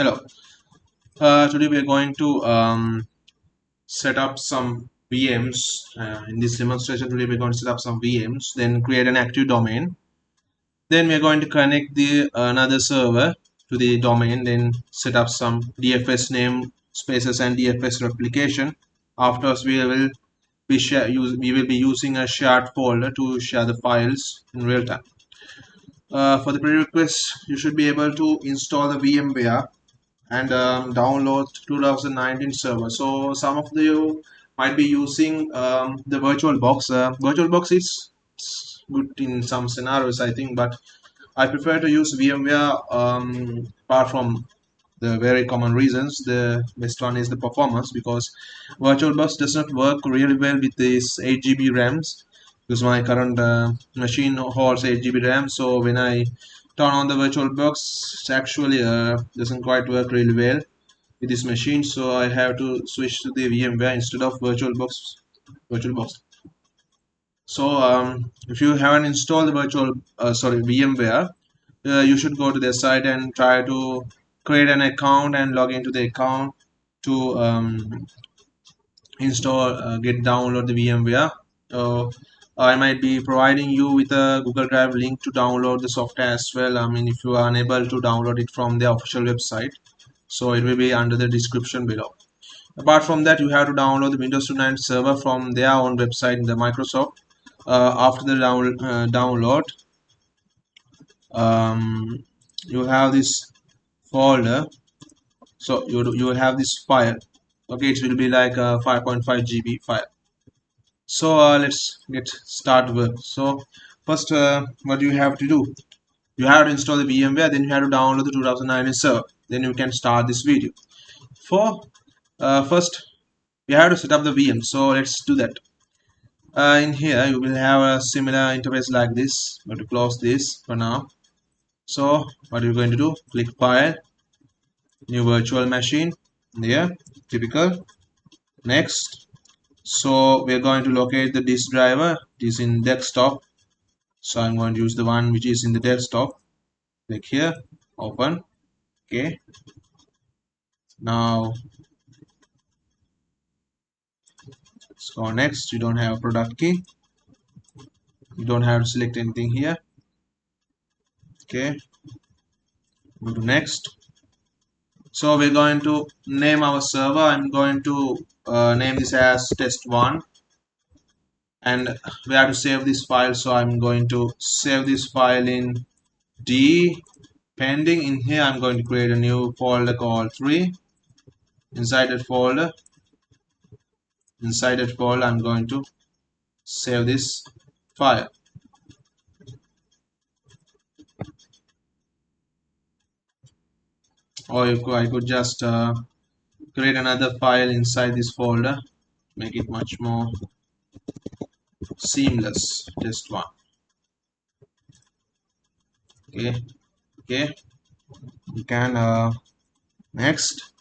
Hello. Today we are going to set up some VMs. In this demonstration, today we are going to set up some VMs, then create an active domain. Then we are going to connect the another server to the domain, then set up some DFS name spaces and DFS replication. Afterwards, we will be using a shared folder to share the files in real time. For the prerequisites, you should be able to install the VMware and download 2019 server. So some of you might be using the VirtualBox. VirtualBox is good in some scenarios, I think, but I prefer to use VMware. Apart from the very common reasons, the best one is the performance, because VirtualBox does not work really well with this 8 GB RAMs, because my current machine holds 8 GB RAM. So when I turn on the VirtualBox, it actually doesn't quite work really well with this machine, so I have to switch to the VMware instead of VirtualBox. So if you haven't installed the VMware, you should go to their site and try to create an account and log into the account to download the VMware. I might be providing you with a Google Drive link to download the software as well. I mean, if you are unable to download it from the official website, so it will be under the description below. Apart from that, you have to download the Windows 29 server from their own website, the Microsoft. After the download, you have this folder. So you will have this file. Okay, it will be like a 5.5 GB file. So let's get start work. So first, what you have to do? You have to install the VMware, then you have to download the 2009 server. Then you can start this video. For first, you have to set up the VM. So let's do that. In here, you will have a similar interface like this. I'm going to close this for now. So what you're going to do? Click File, New Virtual Machine. There, typical. Next. So we're going to locate the disk driver. It is in desktop. So I'm going to use the one which is in the desktop. Click here, open. Okay. Now let's go next. You don't have a product key. You don't have to select anything here. Okay. Go to next. So we're going to name our server. I'm going to name this as test1, and we have to save this file. So I'm going to save this file in D pending. In here I'm going to create a new folder called 3. Inside that folder I'm going to save this file. Or I could just create another file inside this folder, make it much more seamless. Test1. Okay, you can next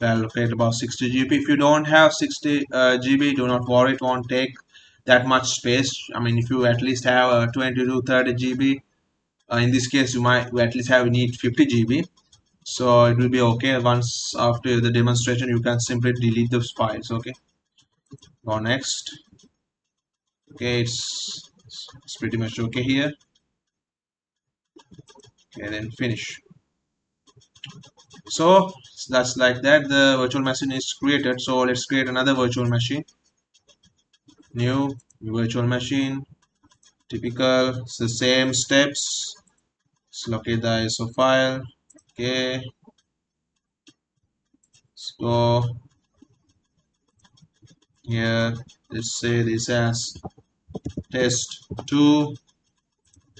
allocate about 60 GB. If you don't have 60 GB, do not worry, it won't take that much space. I mean, if you at least have 20 to 30 GB, in this case you at least need 50 GB, so it will be okay. Once after the demonstration, you can simply delete those files. Okay, go next. Okay, it's pretty much okay here. Okay, then finish. So that's like that. The virtual machine is created. So let's create another virtual machine. New virtual machine. Typical. It's the same steps. Let's locate the ISO file. Okay. Let's go here. Let's say this as test2.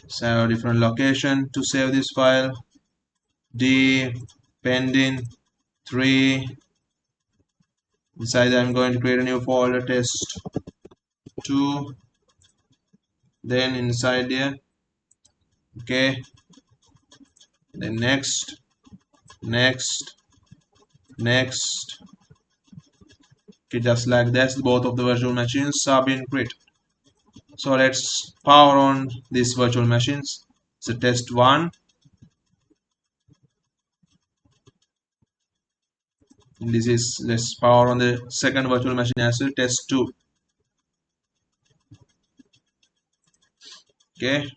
Let's have a different location to save this file. D pending 3. Inside I'm going to create a new folder, test2. Then inside here, okay, then next, okay, just like that. Both of the virtual machines are being created. So let's power on these virtual machines. So test1. This is, let's power on the second virtual machine as well, test 2. Okay,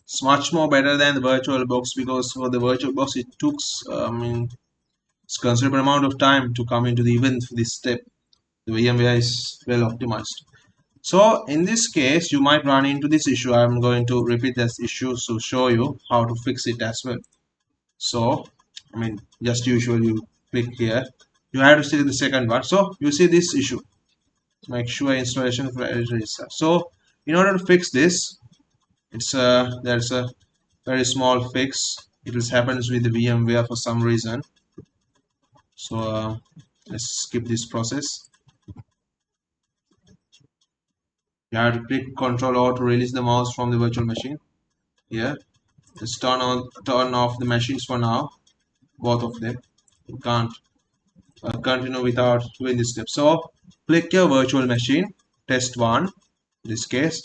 it's much more better than the virtual box, because for the virtual box it took it's considerable amount of time to come into the event for this step. The VMware is well optimized. So in this case, you might run into this issue. I'm going to repeat this issue to show you how to fix it as well. So, just usual, you click here. You have to select the second one. So you see this issue. Make sure installation for restart. So in order to fix this, there's a very small fix. It will happens with the VMware for some reason. So let's skip this process. You have to click Control O to release the mouse from the virtual machine. Here, let's turn off the machines for now, both of them. You can't continue without doing this step. So click your virtual machine, test 1. In this case,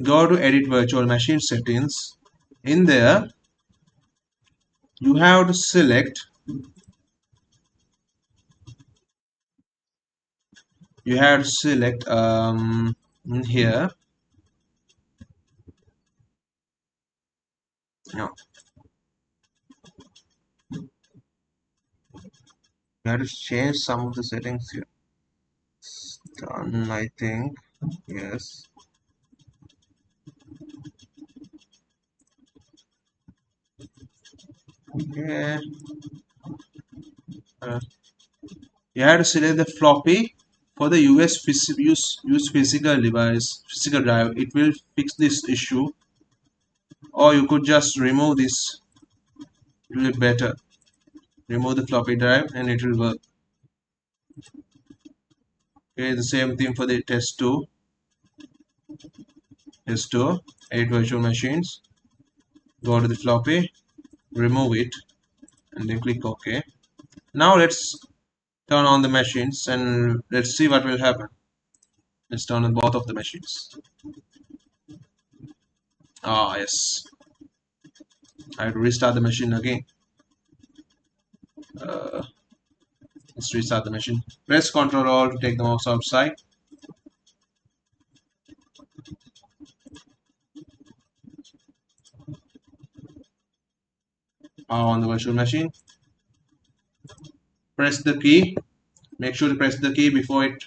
go to Edit Virtual Machine Settings. In there, you have to select. In here. No, you have to change some of the settings here. It's done, I think. Yes. Okay. You have to select the floppy for the use physical device, physical drive. It will fix this issue. Or you could just remove this. It will be better. Remove the floppy drive and it will work. Okay, the same thing for the test 2. Test 2, 8 virtual machines. Go to the floppy, remove it, and then click OK. Now let's turn on the machines and let's see what will happen. Let's turn on both of the machines. Ah, yes. I have to restart the machine again. Let's restart the machine. Press Ctrl Alt to take the mouse outside. Power on the virtual machine. Press the key. Make sure to press the key before it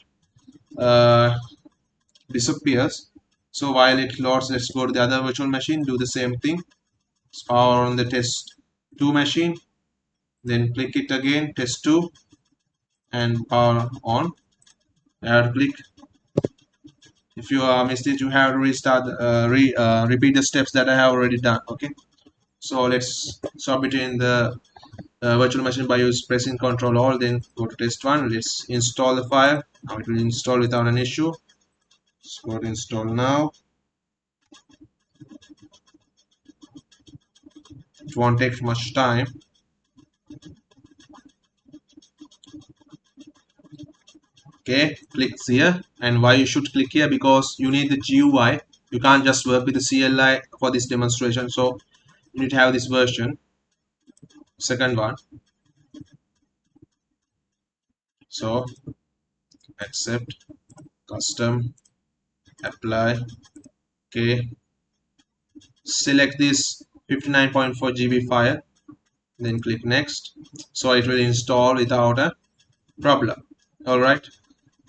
disappears. So while it loads, let's go to the other virtual machine. Do the same thing. Power on the test 2 machine. Then click it again, test 2, and power on. I have to click. If you missed it, you have to restart, repeat the steps that I have already done. Okay. So let's submit in the virtual machine by pressing Ctrl Alt. Then go to test 1. Let's install the file. Now it will install without an issue. Let's go to install now. It won't take much time. Okay, click here. And why you should click here? Because you need the GUI. You can't just work with the CLI for this demonstration. So you need to have this version. Second one. So accept, custom, apply. Okay, select this 59.4 GB file, then click next. So it will install without a problem. Alright,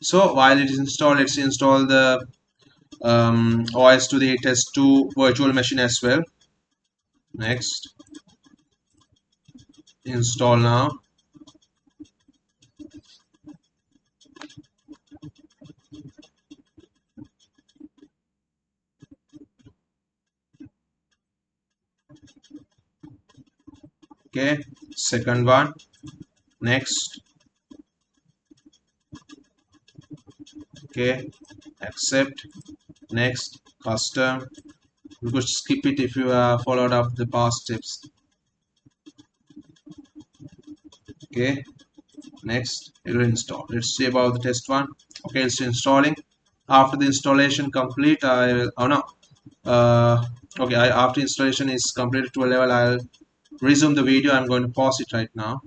so while it is installed, let's install the OS to the test 2 virtual machine as well. Next, install now. Okay, second one. Next. Okay, accept, next, custom. You could skip it if you followed up the past steps. Okay, next it will install. Let's see about the test one. Okay, it's installing. After the installation complete, I will, oh no, okay, after installation is completed to a level, I'll resume the video. I'm going to pause it right now.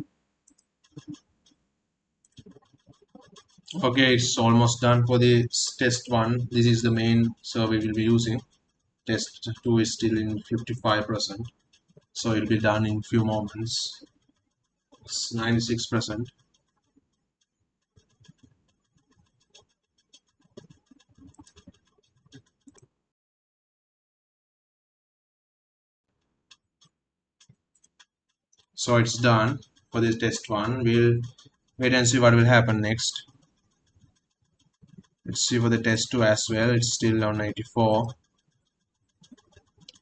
Okay, it's almost done for the test one. This is the main server we will be using. Test 2 is still in 55%, so it'll be done in few moments. It's 96%. So it's done for this test one. We'll wait and see what will happen next. Let's see for the test 2 as well. It's still on 94.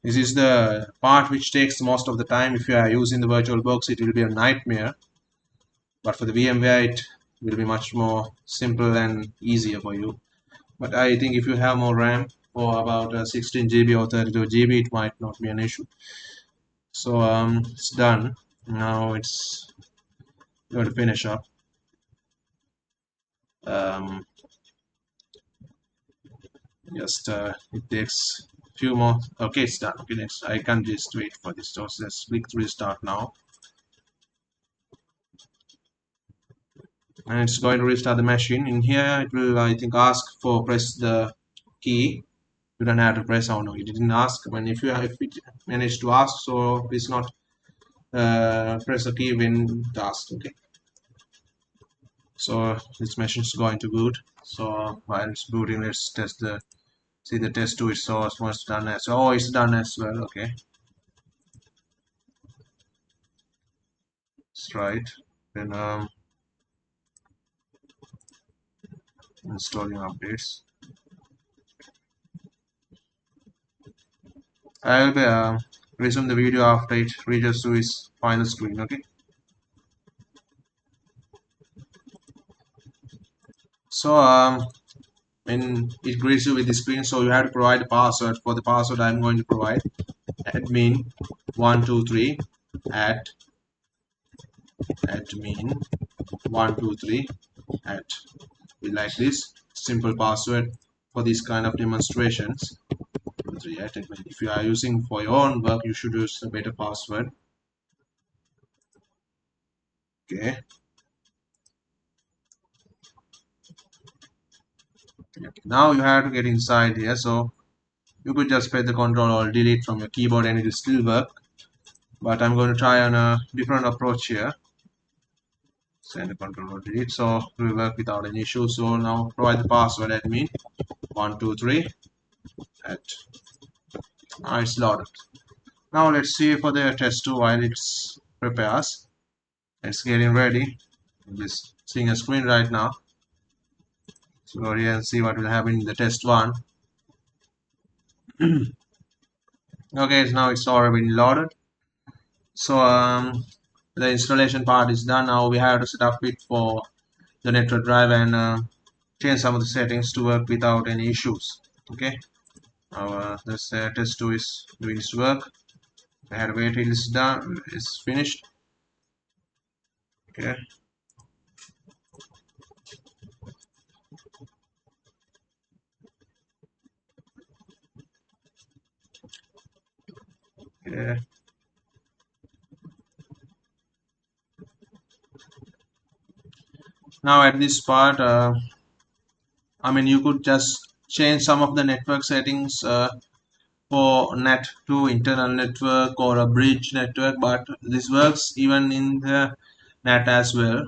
This is the part which takes most of the time. If you are using the VirtualBox, it will be a nightmare. But for the VMware, it will be much more simple and easier for you. But I think if you have more RAM, for about 16 GB or 32 GB, it might not be an issue. So it's done. Now it's going to finish up. Um, just it takes few more. Okay, it's done. Okay, next I can just wait for this. So let's click restart now, and it's going to restart the machine. In here, it will, I think, ask for press the key. You don't have to press. Oh no, it didn't ask. When if it managed to ask, so it's not press the key when it asks. Okay, so this machine is going to boot. So while it's booting, let's test the see the test 2 is so almost done as oh it's done as well. Okay, that's right. Then installing updates. I'll be resume the video after it reaches to its final screen. Okay, so when it greets you with the screen, so you have to provide a password. For the password, I'm going to provide admin 123 at admin 123 at. We like this simple password for these kind of demonstrations. If you are using for your own work, you should use a better password. Okay. Now you have to get inside here, so you could just press the control or delete from your keyboard and it will still work. But I'm going to try on a different approach here. Send the control or delete, so it will work without any issue. So now provide the password admin 123 at. Now it's loaded. Now let's see for the test 2 while it's prepares. It's getting ready. Just seeing a screen right now. So go here and see what will happen in the test 1. Okay, so now it's already been loaded. So the installation part is done. Now we have to set up it for the network drive and change some of the settings to work without any issues. Okay, now this test 2 is doing its work. I had to wait till it's done, it's finished. Okay, okay. Now at this part, I mean, you could just change some of the network settings for NAT to internal network or a bridge network, but this works even in the NAT as well.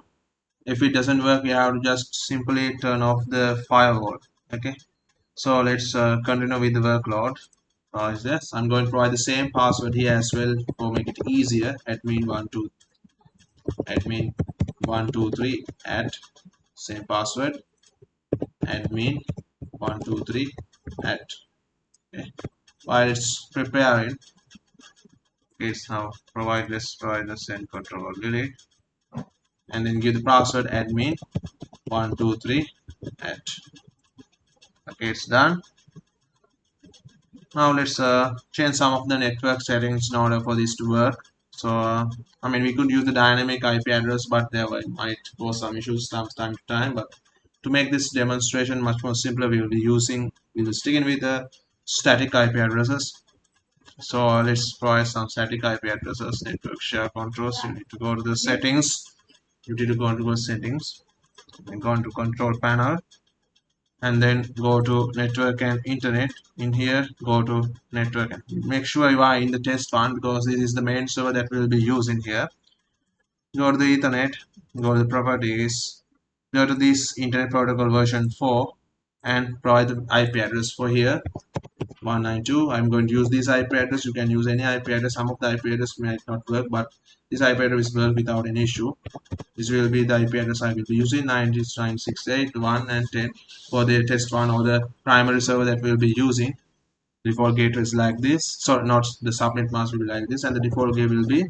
If it doesn't work, we have to just simply turn off the firewall. Okay, so let's continue with the workload. Is this? I'm going to provide the same password here as well for make it easier. Admin123 at same password admin123 at. Okay. While it's preparing, okay, now provide this and control delete, and then give the password admin123 at. Okay, it's done. Now let's change some of the network settings in order for this to work. So I mean, we could use the dynamic IP address, but there might cause some issues from time to time. But to make this demonstration much more simpler, we will stick in with the static IP addresses. So let's provide some static IP addresses. Network share controls. You need to go to the settings. You need to go into the settings and go into control panel, and then go to network and internet. In here, go to network and make sure you are in the test one, because this is the main server that will be used in here. Go to the ethernet, go to the properties, go to this internet protocol version 4, and provide the IP address for here 192. I'm going to use this IP address. You can use any IP address. Some of the IP address might not work, but this IP address will work without any issue. This will be the IP address I will be using, 99.68.1 and 10 for the test one, or the primary server that we'll be using. Default gateway is like this. Sorry, not the subnet mask will be like this, and the default gateway will be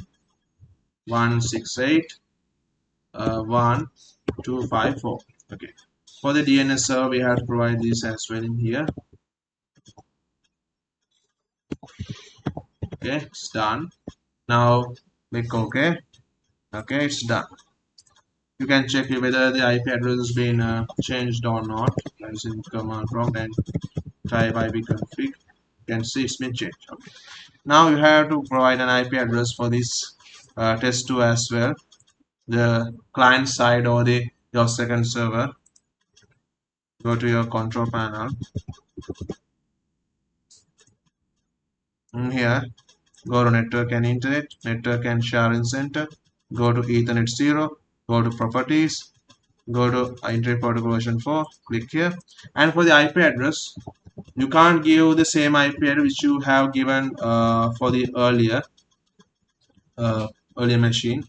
168.1.254. Okay. For the DNS server, we have to provide this as well in here. Okay, it's done. Now click OK. Okay, it's done. You can check whether the IP address has been changed or not using command prompt and type ipconfig. You can see it's been changed. Okay. Now you have to provide an IP address for this test2 as well, the client side or the your second server. Go to your control panel. In here, go to network and internet, network and sharing center. Go to Ethernet 0. Go to properties. Go to internet protocol version 4. Click here. And for the IP address, you can't give the same IP address which you have given for the uh, earlier machine.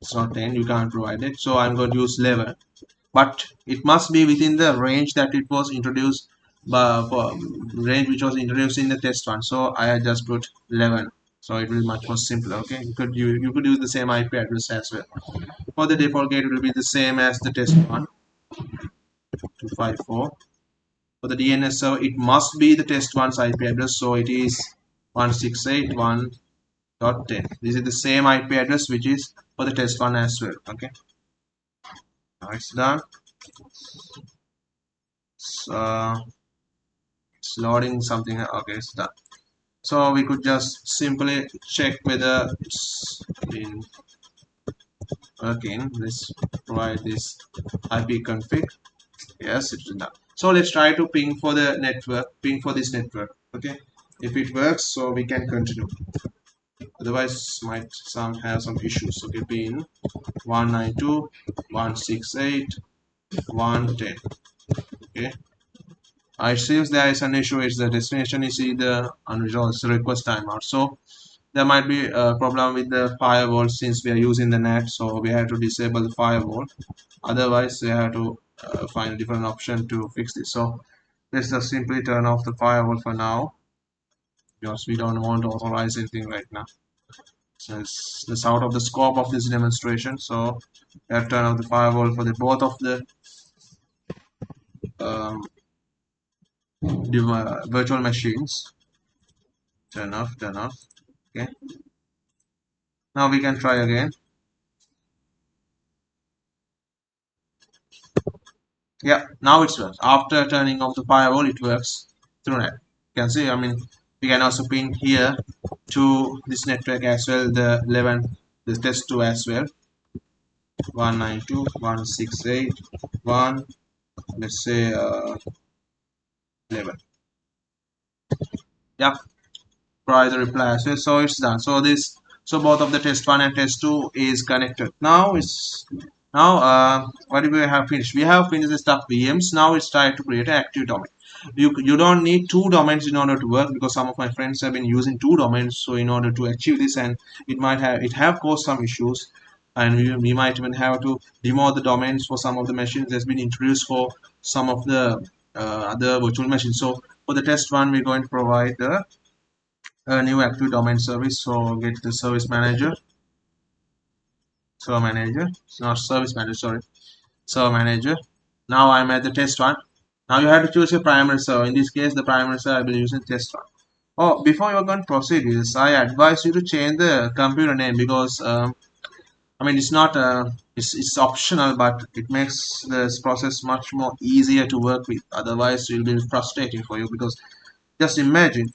It's not 10, you can't provide it, so I'm going to use 11, but it must be within the range that it was introduced for range which was introduced in the test one. So I just put 11, so it will be much more simpler. Okay, you could use the same IP address as well. For the default gate, it will be the same as the test one, 254. For the DNS server, it must be the test one's IP address, so it is 168.1.10. This is the same IP address which is for the test one as well. Okay, now it's done. So it's loading something. Okay, it's done. So we could just simply check whether it's been working. Let's provide this IP config. Yes, it's done. So let's try to ping for the network, ping for this network. Okay, if it works, so we can continue. Otherwise, might have some issues. Okay, pin 192.168.110. Okay. It seems there is an issue. It's the destination is either unresolved request timeout. So there might be a problem with the firewall since we are using the NAT. So we have to disable the firewall. Otherwise, we have to find a different option to fix this. So let's just simply turn off the firewall for now, because we don't want to authorize anything right now. So it's out of the scope of this demonstration. So we have to turn off the firewall for the both of the um, virtual machines. Turn off. Okay, now we can try again. Yeah, now it works. After turning off the firewall, it works through net. You can see, I mean, we can also pin here to this network as well, the 11, the test 2 as well, 192.168.1, let's say 11. Yeah, provide the reply as well. So it's done. So both of the test 1 and test 2 is connected. Now what do we have finished? We have finished the stuff VMs. Now it's time to create an active domain. You don't need two domains in order to work, because some of my friends have been using two domains. So in order to achieve this, and it have caused some issues, and we might even have to demo the domains for some of the machines that's been introduced for some of the other virtual machines. So for the test one, we're going to provide a new active domain service. So get the service manager. Server manager, it's not service manager, sorry, server manager. Now I'm at the test one. Now you have to choose your primary server. In this case, the primary server I will use in test one. Oh, before you're going to proceed with this, I advise you to change the computer name because I mean it's not it's optional, but it makes this process much more easier to work with. Otherwise, it will be frustrating for you because just imagine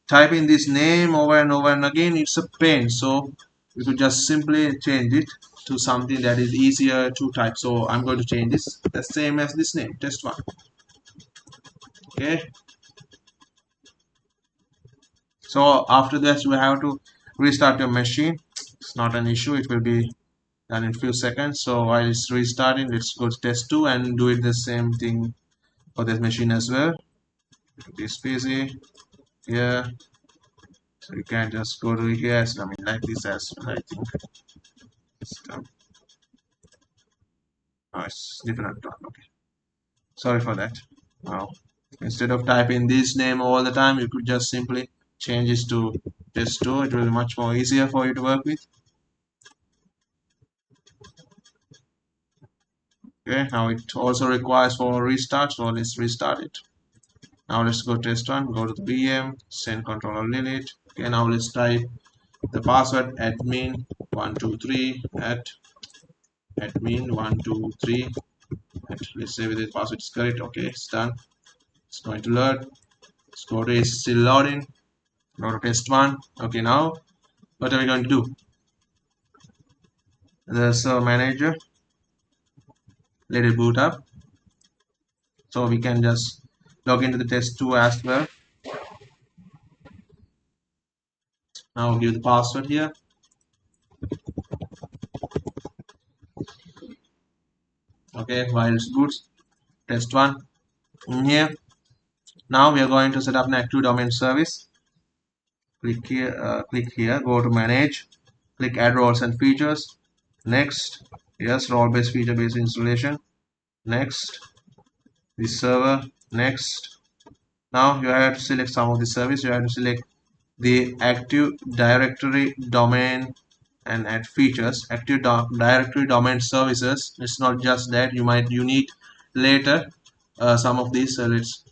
typing this name over and over and again. It's a pain. So you could just simply change it to something that is easier to type. So I'm going to change this the same as this name, test one. Okay. So after this, you have to restart your machine. It's not an issue. It will be done in few seconds. So while it's restarting, let's go to test 2 and do it the same thing for this machine as well. This PC here. So you can just go to here. I mean like this as well, I think. System. Oh, it's different one. Okay. Sorry for that. Now, instead of typing this name all the time, you could just simply change this to test 2. It will be much more easier for you to work with. Okay, now it also requires for restart, so let's restart it. Now let's go test one, go to the VM, send controller Lilith. Okay, now let's type the password admin123 at admin123 at, let's say whether the password is correct. Okay, it's done. It's going to load. Let's go to, it's still loading. Go to test one. Okay, now what are we going to do? The server manager, let it boot up. So we can just log into the test 2 as well. Now give the password here. Okay, while it's boots, test one in here. Now we are going to set up an active domain service. Click here, go to manage, click add roles and features. Next, yes, role-based feature-based installation. Next, the server. Next, now you have to select some of the service. You have to select the active directory domain and add features. Active directory domain services. It's not just that, you need later some of these. We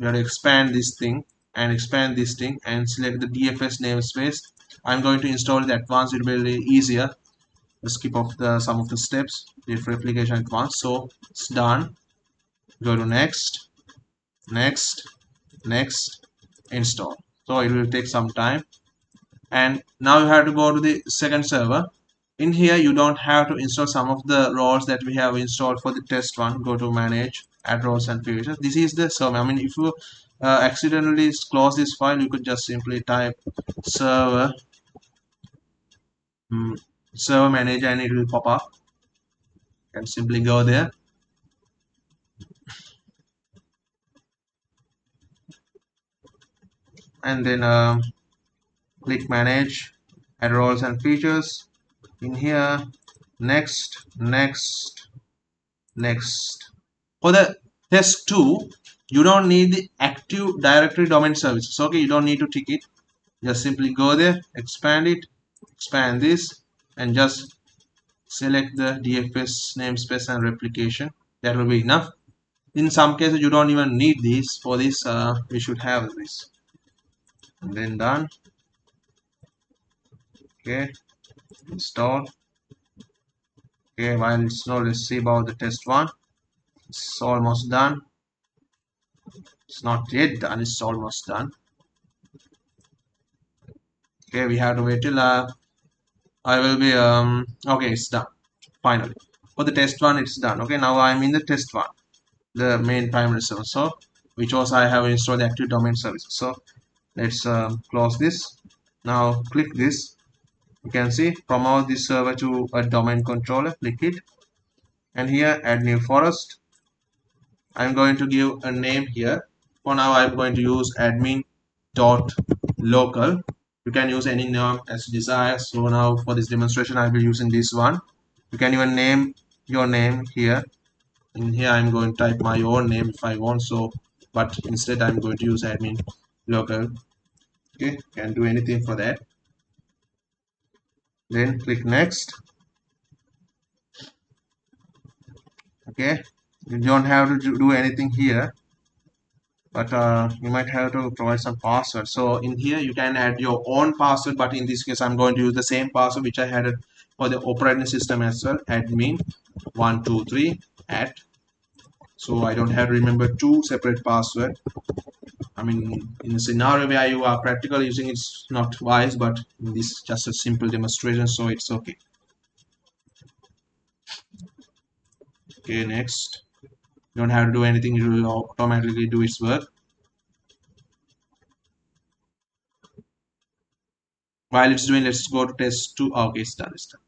have to expand this thing and expand this thing and select the DFS namespace. I'm going to install the advanced. It will be easier. Skip off the some of the steps. DFS replication advanced. So it's done. Go to next, next, next, install. So it will take some time. And now you have to go to the second server. In here you don't have to install some of the roles that we have installed for the test one. Go to manage, add roles and features. This is the server. I mean, if you accidentally close this file, you could just simply type server server manager and it will pop up, and simply go there. And then click manage, add roles and features. In here, next, next, next. For the test 2, you don't need the active directory domain services. Okay, you don't need to tick it. Just simply go there, expand it, expand this, and just select the DFS namespace and replication. That will be enough. In some cases, you don't even need these. For this, we should have this. And then done. Okay, install. Okay, while it's now, let's see about the test one. It's almost done. It's not yet done, it's almost done. Okay, we have to wait till I will be okay, it's done finally. For the test one, it's done. Okay, now I'm in the test one, the main primary server. So which also I have installed the active domain service. So let's close this. Now click this. You can see promote this server to a domain controller. Click it, and here add new forest. I'm going to give a name here. For now, I'm going to use admin.local. You can use any name as you desire. So now for this demonstration, I'll be using this one. You can even name your name here. In here, I'm going to type my own name if I want. So, but instead, I'm going to use admin local. Okay, can do anything for that. Then click next. Okay, you don't have to do anything here. but you might have to provide some password. So in here you can add your own password, but in this case I'm going to use the same password which I had for the operating system as well, admin 123 at. So I don't have to remember two separate password. I mean, in a scenario where you are practically using it's not wise, but in this just a simple demonstration, so it's okay. Okay, next. You don't have to do anything, it will automatically do its work. While it's doing, let's go to test 2. Okay, it's done, it's done.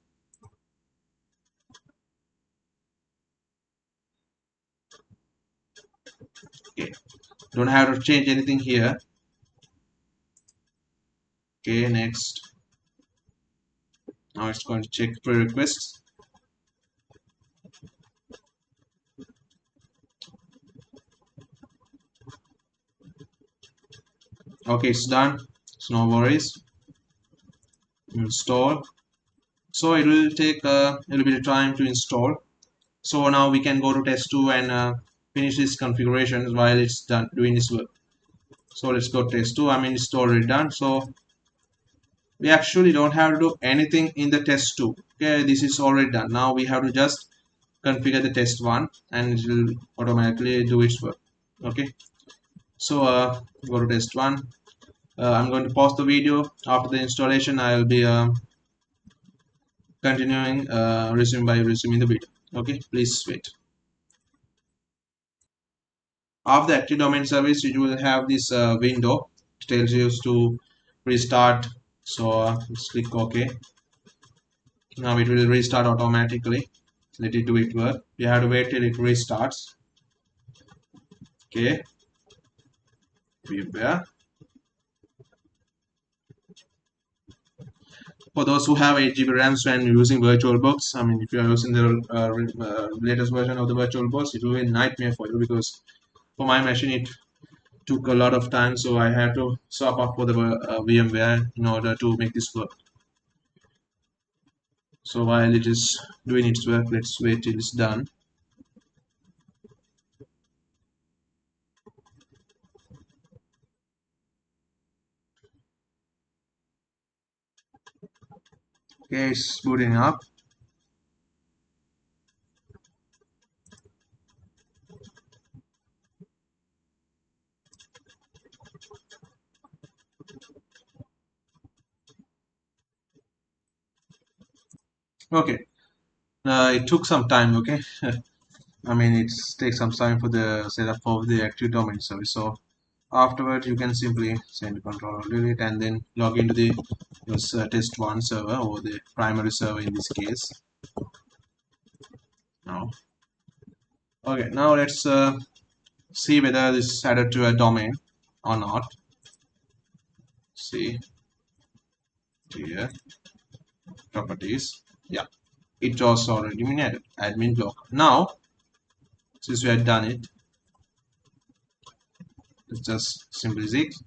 Okay, don't have to change anything here. Okay, next. Now it's going to check pre-requests. Okay, it's done. So no worries. Install. So it will take a little bit of time to install. So now we can go to test 2 and finish this configuration while it's done doing this work. So let's go test 2. I mean, it's already done. So we actually don't have to do anything in the test 2. Okay, this is already done. Now we have to just configure the test 1 and it will automatically do its work. Okay, so go to test 1. I'm going to pause the video. After the installation I will be continuing resume by resuming the video. Okay, please wait. After the active domain service you will have this window. It tells you to restart. So let's click OK. Now it will restart automatically. Let it do its work. You have to wait till it restarts. Okay, VMware. For those who have 8 GB RAMs when using VirtualBox, I mean, if you are using the latest version of the VirtualBox, it will be a nightmare for you, because for my machine it took a lot of time, so I had to swap up for the VMware in order to make this work. So while it is doing its work, let's wait till it's done. Okay, it's booting up. Okay, it took some time. Okay, I mean, it takes some time for the setup of the active domain service. So afterwards you can simply send control delete and then log into the test 1 server, or the primary server in this case. Now, okay, now let's see whether this is added to a domain or not. See here, properties. Yeah, it was already been added. Admin block. Now, since we had done it, let's just simply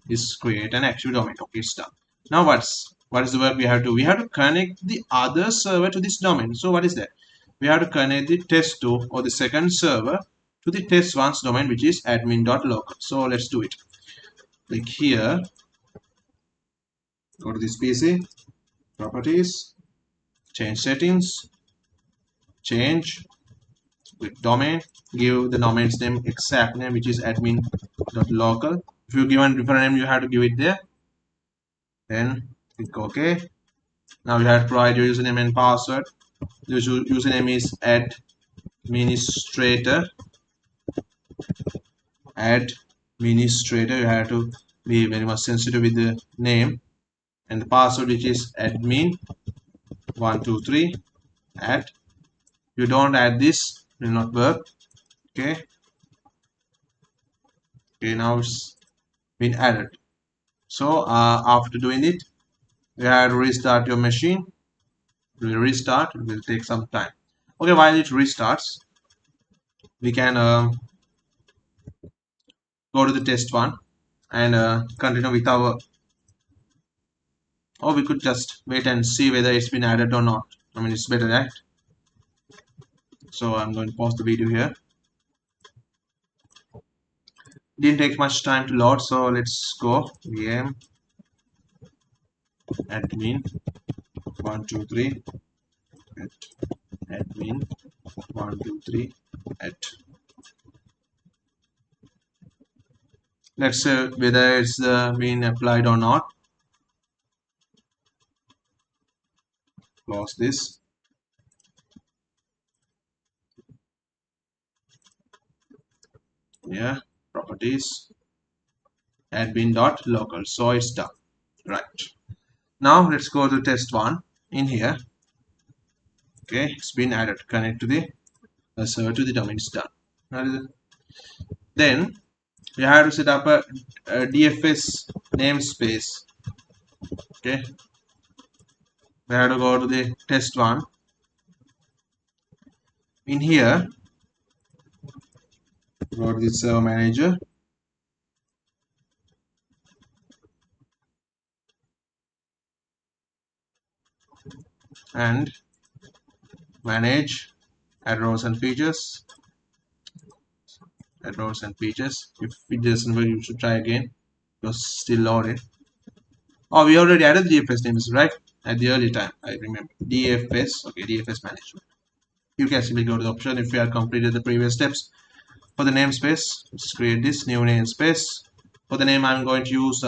is create an active domain. Okay, it's done. Now what is the work we have to do? We have to connect the other server to this domain. So what is that? We have to connect the test2 or the second server to the test1's domain, which is admin.local. So let's do it. Click here, go to this PC, properties, change settings, change, click domain, give the domain's name exact name, which is admin.local. If you give a different name, you have to give it there. Then click OK. Now you have to provide your username and password. Your username is administrator. Administrator. You have to be very much sensitive with the name, and the password, which is admin123 at. You don't add this, it will not work. Okay. Okay, now it's been added. So after doing it, you have to restart your machine. It will restart. It will take some time. Okay, while it restarts, we can go to the test 1 and continue with our, or we could just wait and see whether it's been added or not. I mean, it's better that. So I'm going to pause the video here. Didn't take much time to load, so let's go VM admin 123 at admin 123 at, let's say whether it's been applied or not. Close this. Yeah, properties admin.local, so it's done. Right, now let's go to test one in here. Okay, it's been added. Connect to the server to the domain. It's done. Then you have to set up a DFS namespace. Okay, we have to go to the test one. In here, go to the server manager, and manage add rows and features. Add rows and features. If it doesn't work, you should try again. Because still loaded. Oh, we already added DFS names, right? At the early time, I remember. DFS, okay, DFS management. You can simply go to the option if you have completed the previous steps. For the namespace, let's create this new namespace. For the name, I'm going to use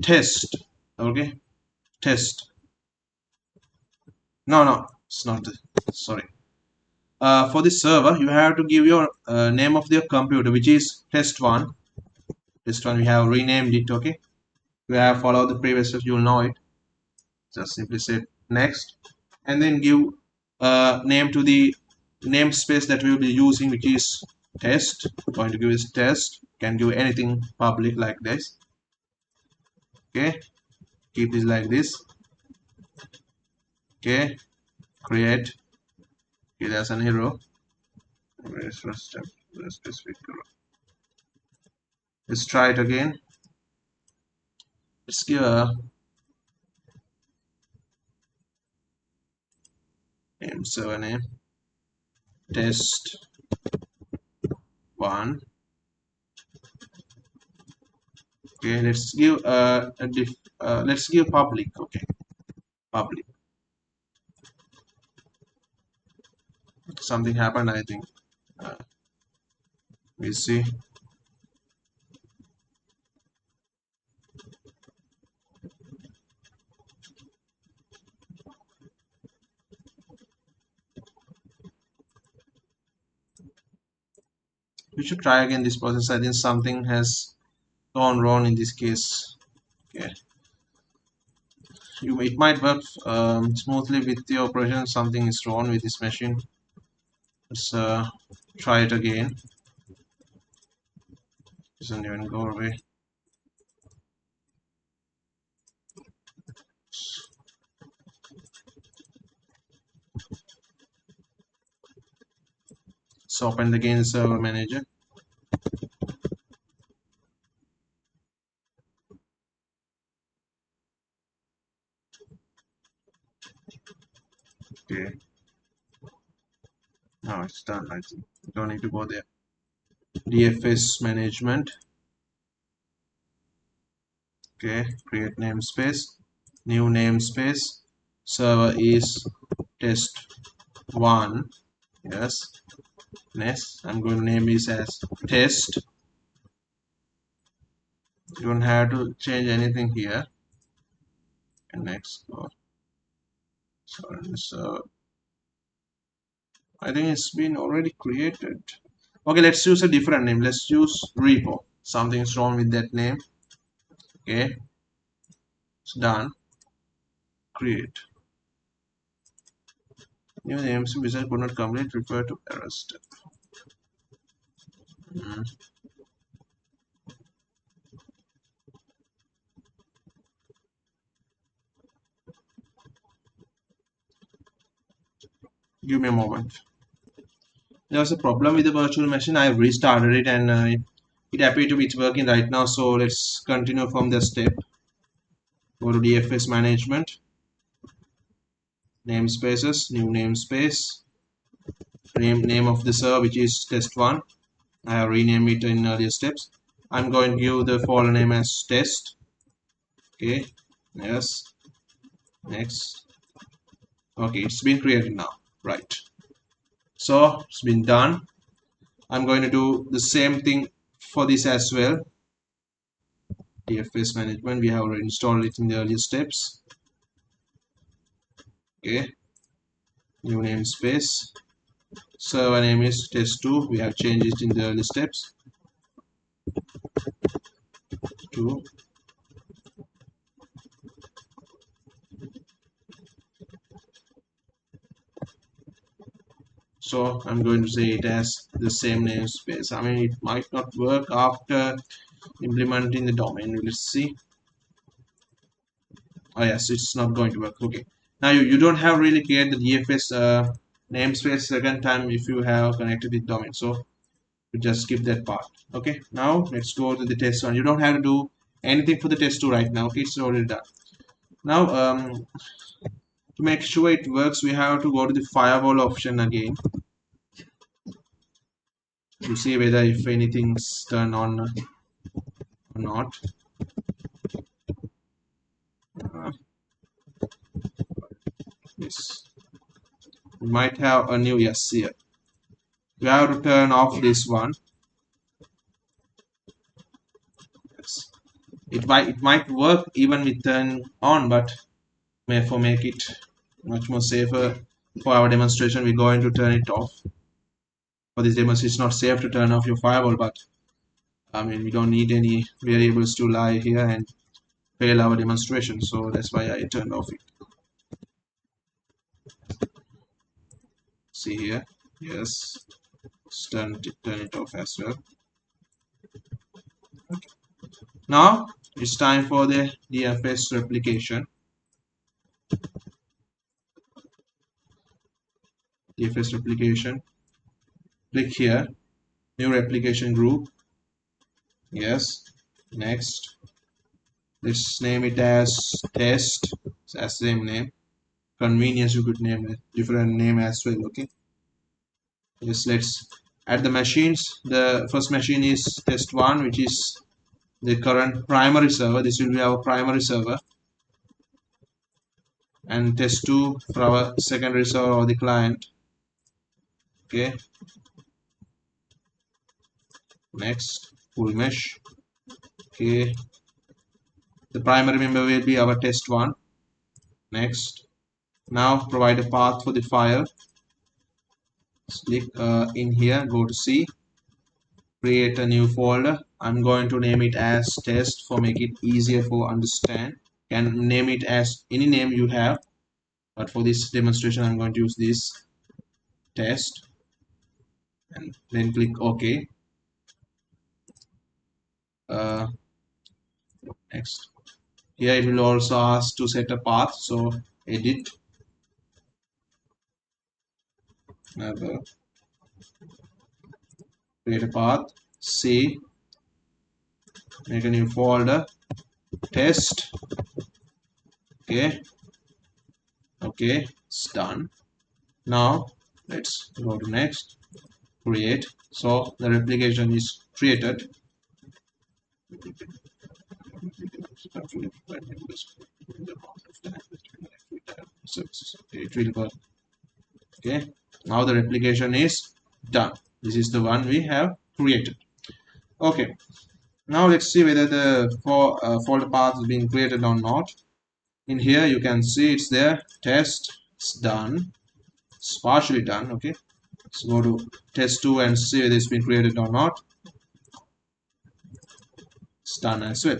test. Okay, test. No, it's not. Sorry. For this server, you have to give your name of your computer, which is test one. Test one, we have renamed it. Okay, you have followed the previous steps, you'll know it. Just simply say next, and then give name to the namespace that we will be using, which is test. Going to give is test. Can give anything public like this. Okay, keep this like this. Okay, create. Okay, there's an arrow. First step, specific arrow. Let's try it again. Let's give a name, server name, test one. Okay, let's give let's give public. Okay, public. Something happened, I think. We see. We should try again this process. I think something has gone wrong in this case. Okay, it might work smoothly with the operation. Something is wrong with this machine. Let's try it again. Doesn't even go away. So open again the server manager. Okay, now it's done. I think you don't need to go there. DFS management. Okay, create namespace, new namespace. Server is test one. Yes, next I'm going to name this as test. You don't have to change anything here. And next go. So I think it's been already created. Okay, let's use a different name. Let's use repo. Something's wrong with that name. Okay, it's done. Create. New names wizard could not complete. Refer to error step. Give me a moment. There was a problem with the virtual machine. I restarted it and it appeared to be working right now. So let's continue from the step. Go to DFS management, namespaces, new namespace, name of the server which is test one. I have renamed it in earlier steps. I'm going to give the folder name as test. Okay, yes, next. Okay, it's been created now, right? So it's been done. I'm going to do the same thing for this as well. DFS management, we have already installed it in the earlier steps. Okay, new namespace. Server name is test2. We have changed it in the early steps to. So I'm going to say it as the same namespace. I mean, it might not work after implementing the domain. Let's see. Oh yes, it's not going to work. Okay, now you don't have really create the DFS namespace second time if you have connected the domain, so you just skip that part. Okay, now let's go to the test one. You don't have to do anything for the test 2 right now. Okay, it's already done. Now to make sure it works, we have to go to the firewall option again to see whether if anything's turned on or not. uh, yes, we might have a new yes here. We have to turn off this one. Yes. It might work even with turn on, but for make it much more safer for our demonstration, we're going to turn it off. For this demonstration, it's not safe to turn off your firewall, but I mean we don't need any variables to lie here and fail our demonstration, so that's why I turned off it. See here, yes, turn it off as well. Okay. Now it's time for the DFS replication. DFS replication. Click here, new replication group. Yes, next. Let's name it as test. It's the same name. Convenience, you could name it different name as well. Okay. Yes, let's add the machines. The first machine is test 1, which is the current primary server. This will be our primary server. And test 2 for our secondary server or the client. Okay. Next, full mesh. Okay. The primary member will be our test 1. Next. Now provide a path for the file. Click in here, go to C, create a new folder. I'm going to name it as test for make it easier for understand. Can name it as any name you have, but for this demonstration I'm going to use this test, and then click OK. Next, here it will also ask to set a path, so edit, another, create a path, C, make a new folder, test. Okay, okay, it's done. Now let's go to next, create. So the replication is created. It will work. Okay, now the replication is done. This is the one we have created. Okay, now let's see whether the folder path has been created or not. In here you can see it's there, test, it's done, it's partially done. Okay, let's go to test 2 and see whether it's been created or not. It's done as well.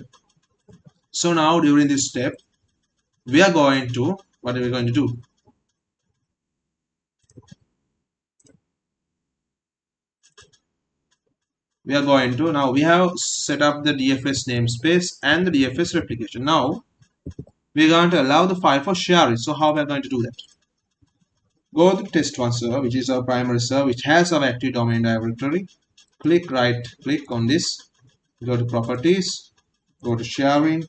So now during this step we are going to, what are we going to do? We are going to, now we have set up the DFS namespace and the DFS replication. Now we're going to allow the file for sharing. So how we are going to do that? Go to test1 server, which is our primary server, which has our active domain directory. Right click on this, go to properties, go to sharing.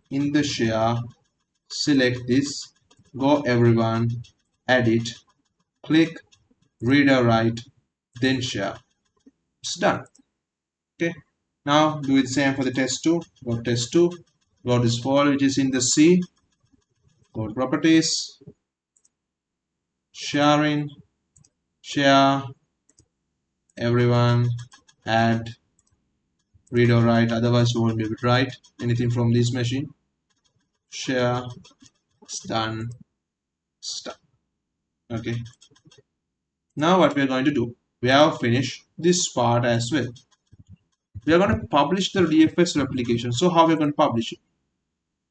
In the share, select this, go everyone, edit, click read or write, then share. It's done. Okay, now do the same for the test2. Go to test2, go to this folder which is in the C, go to properties, sharing, share, everyone, add, read or write, otherwise you won't be able to write anything from this machine. Share, it's done, stop. Okay, now what we are going to do, we have finished this part as well. We are going to publish the DFS replication. So how we are going to publish it?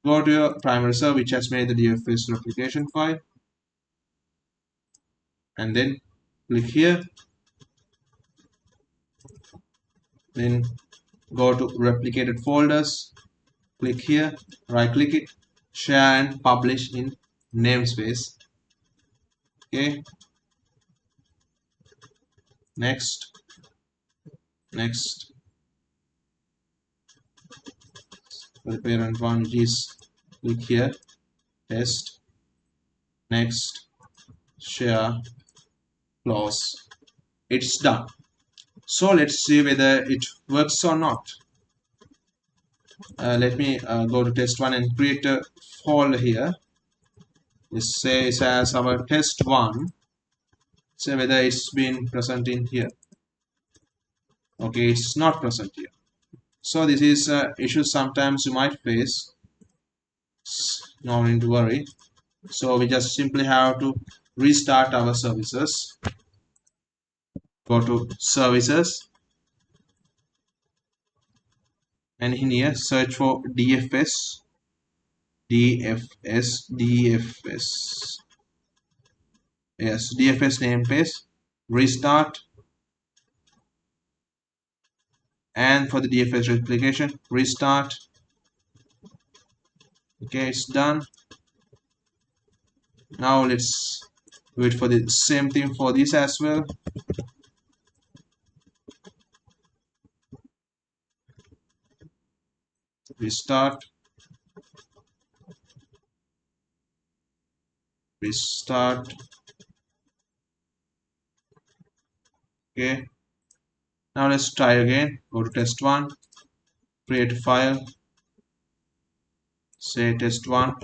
Go to your primary server which has made the DFS replication file, and then click here, then go to replicated folders, click here, right click it, share and publish in namespace. Okay, next, next. For the parent one which is, click here, test, next, share, close. It's done. So let's see whether it works or not. Let me go to test1 and create a folder here. Let's say it has our test1. Say whether it's been present in here. Okay, it's not present here. So this is an issue sometimes you might face. No need to worry. So we just simply have to restart our services. Go to services, and in here search for DFS, DFS. Yes, DFS namespace. Restart, and for the DFS replication, restart. Okay, it's done. Now let's wait for the same thing for this as well. Restart, restart. Okay, now let's try again. Go to test1, create a file, say test1.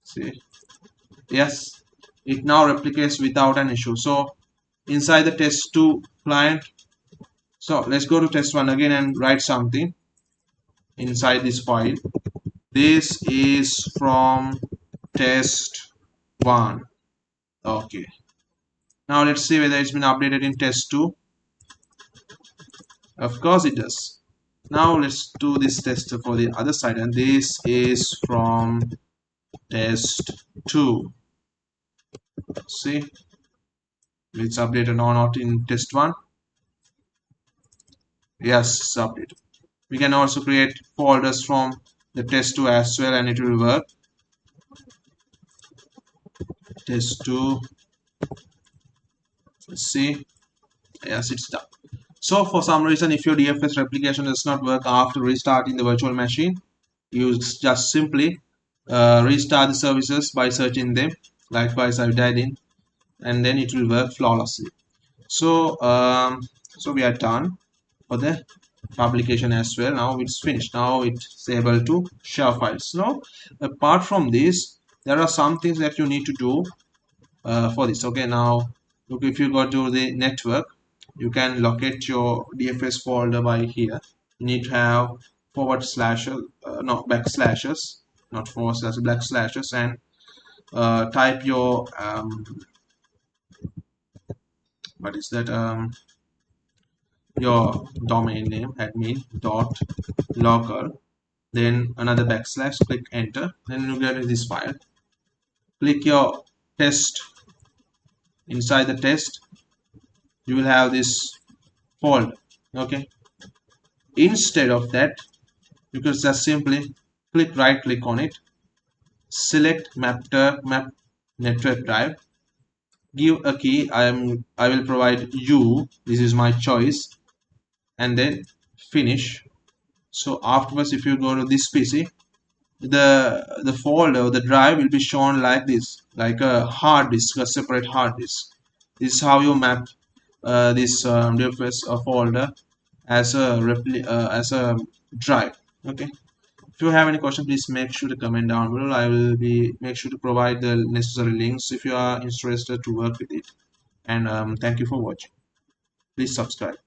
See, yes, it now replicates without an issue. So inside the test2 client, so let's go to test1 again and write something inside this file. This is from test1. Okay, now let's see whether it's been updated in test2. Of course it does. Now let's do this test for the other side, and this is from test2. See, it's updated or not in test1. Yes, it's updated. We can also create folders from the test2 as well, and it will work. Test2, let's see. Yes, it's done. So for some reason, if your DFS replication does not work after restarting the virtual machine, you just simply restart the services by searching them. Likewise, I did in, and then it will work flawlessly. So so we are done for the publication as well. Now it's finished. Now it's able to share files. Now apart from this, there are some things that you need to do for this. Okay, now look, if you go to the network, you can locate your DFS folder by here. You need to have forward slash, no, backslashes, not forward slash, backslashes, and type your what is that, your domain name, admin dot local, then another backslash, click enter, then you get this file. Click your test. Inside the test, you will have this folder. Okay, instead of that, you can just simply right click on it, select map network drive, give a key. I will provide you, this is my choice, and then finish. So afterwards, if you go to this PC, the folder, the drive will be shown like this, like a hard disk, a separate hard disk. This is how you map this DFS folder as a as a drive. Okay. If you have any question, please make sure to comment down below. I will be make sure to provide the necessary links if you are interested to work with it. And thank you for watching. Please subscribe.